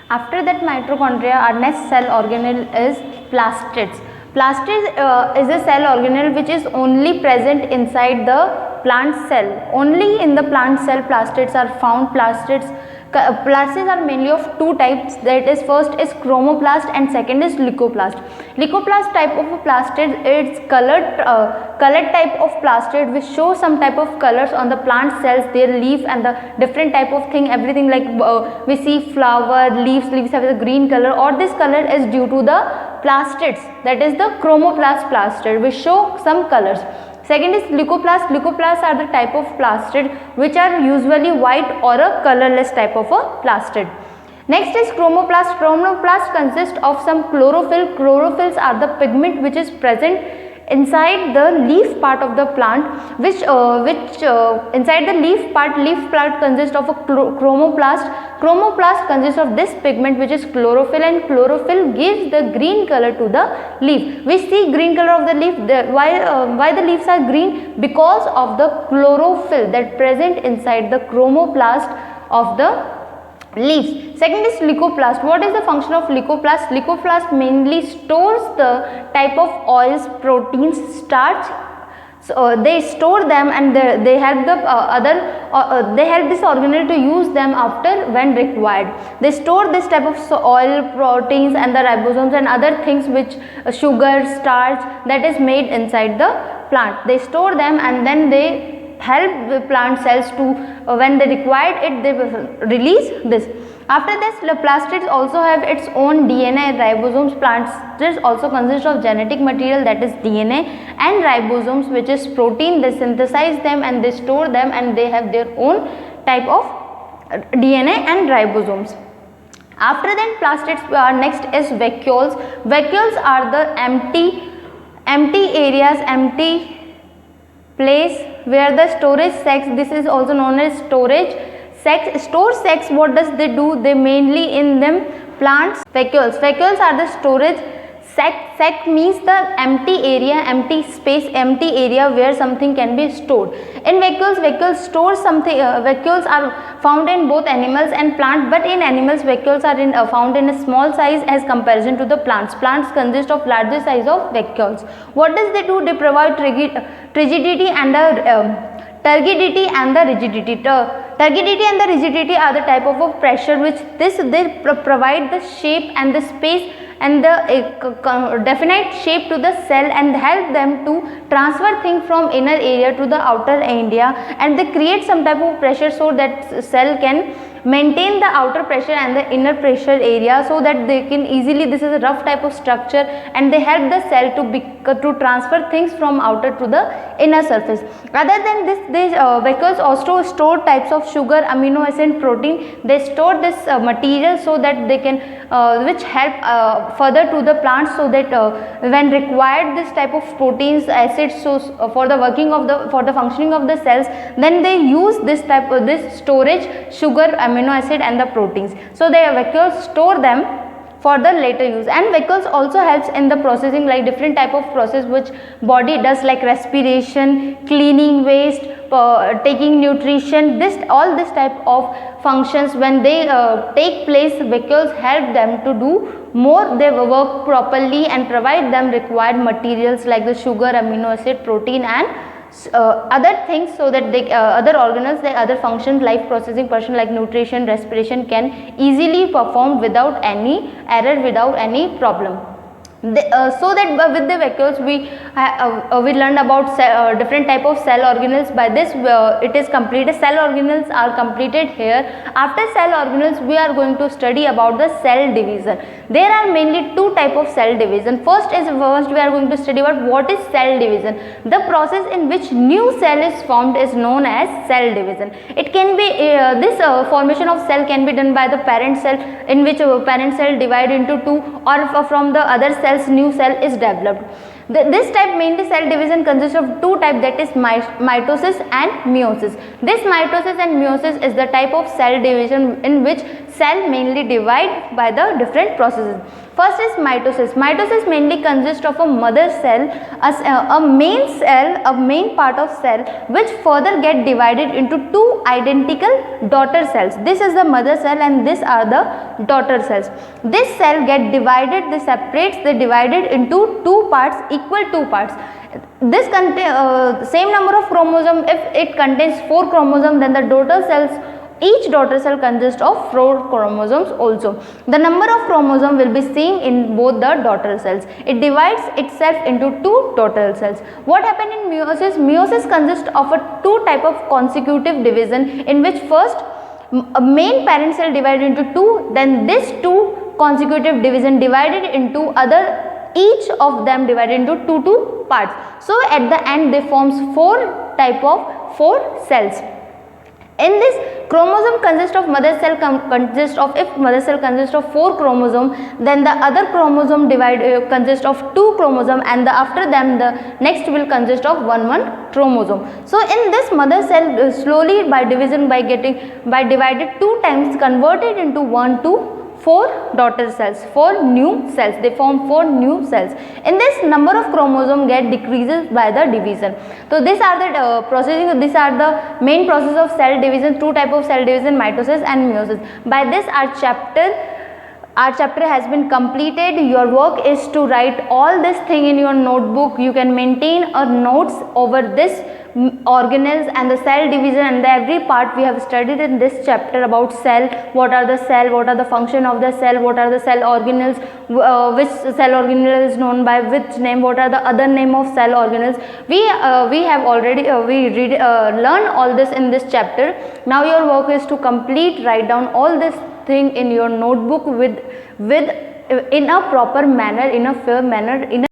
After that mitochondria, our next cell organelle is plastids. Plastids is a cell organelle which is only present inside the plant cell. Only in the plant cell plastids are found. Plastids are mainly of two types, that is first is chromoplast and second is leucoplast. Leucoplast type of a plastid is colored type of plastid which show some type of colors on the plant cells, their leaf and the different type of thing, everything like we see flower, leaves have a green color, or this color is due to the plastids, that is the chromoplast plastid which show some colors. Second is leucoplast. Leucoplasts are the type of plastid which are usually white or a colorless type of a plastid. Next is chromoplast. Chromoplast consists of some chlorophyll. Chlorophylls are the pigment which is present inside the leaf part of the plant, which inside the leaf part consists of a chromoplast. Chromoplast consists of this pigment which is chlorophyll, and chlorophyll gives the green color to the leaf. We see green color of the leaf. Why the leaves are green? Because of the chlorophyll that present inside the chromoplast of the leaves. Second is leucoplast. What is the function of leucoplast? Leucoplast mainly stores the type of oils, proteins, starch. So they store them and they help the they help this organelle to use them after when required. They store this type of oil, proteins and the ribosomes and other things which sugar, starch that is made inside the plant. They store them and then they help the plant cells to when they required it, they release this. After this, the plastids also have its own DNA and ribosomes. Plastids also consist of genetic material, that is DNA, and ribosomes which is protein. They synthesize them and they store them and they have their own type of DNA and ribosomes. After that, plastids next is vacuoles. Vacuoles are the empty areas, empty place where the storage sacs, this is also known as storage sacs. Store sacs, what does they do? They mainly in them plants vacuoles. Vacuoles are the storage sac. Sac means the empty area, empty space, empty area where something can be stored. In vacuoles store something. Vacuoles are found in both animals and plants, but in animals vacuoles are found in a small size as comparison to the plants. Plants consist of larger size of vacuoles. What does they do? They provide rigidity and turgidity and the rigidity. Turgidity and the rigidity are the type of pressure which they provide the shape and the space and the definite shape to the cell and help them to transfer things from inner area to the outer area, and they create some type of pressure so that cell can maintain the outer pressure and the inner pressure area so that they can easily, this is a rough type of structure, and they help the cell to transfer things from outer to the inner surface. Other than this, these vacuoles also store types of sugar, amino acid, protein. They store this material so that they can which help further to the plant so that when required this type of proteins, acids, so for the working of for the functioning of the cells, then they use this type of this storage, sugar, amino acid and the proteins. So the vacuoles store them for the later use. And vacuoles also helps in the processing, like different type of process which body does, like respiration, cleaning waste, taking nutrition. All this type of functions, when they take place, vacuoles help them to do more. They work properly and provide them required materials like the sugar, amino acid, protein and other things, so that they other organelles, the other functions, life processing function like nutrition, respiration can easily perform without any error, without any problem. So that with the vacuoles we learned about different type of cell organelles. By this it is completed. Cell organelles are completed here. After cell organelles we are going to study about the cell division. There are mainly two type of cell division. First we are going to study about what is cell division. The process in which new cell is formed is known as cell division. It can be this formation of cell can be done by the parent cell, in which parent cell divide into two, or from the other cells new cell is developed. This type mainly cell division consists of two types, that is mitosis and meiosis. This mitosis and meiosis is the type of cell division in which cell mainly divide by the different processes. First is mitosis. Mitosis mainly consists of a mother cell, a main cell, a main part of cell, which further get divided into two identical daughter cells. This is the mother cell and these are the daughter cells. This cell get divided, they separates, they divided into two parts, equal two parts. This same number of chromosome. If it contains 4 chromosomes, then the daughter cells, each daughter cell consists of 4 chromosomes also. The number of chromosomes will be seen in both the daughter cells. It divides itself into 2 daughter cells. What happened in meiosis? Meiosis consists of a 2 type of consecutive division, in which first a main parent cell divided into 2, then this 2 consecutive division divided into other, each of them divided into 2 parts. So at the end they forms 4 type of 4 cells. In this, chromosome consists of mother cell if mother cell consists of 4 chromosome, then the other chromosome consists of 2 chromosome, and after them the next will consist of 1 chromosome. So in this mother cell, slowly by division, by divided 2 times, converted into 1 to 4 daughter cells, 4 new cells. They form 4 new cells. In this, number of chromosome get decreases by the division. So these are the processing. These are the main process of cell division. 2 type of cell division: mitosis and meiosis. By this, our chapter has been completed. Your work is to write all this thing in your notebook. You can maintain a notes over this organelles and the cell division and every part we have studied in this chapter about cell. What are the cell, what are the function of the cell, what are the cell organelles, which cell organelle is known by which name, what are the other name of cell organelles. We have already learned all this in this chapter. Now your work is to write down all this thing in your notebook with in a proper manner, in a fair manner, in a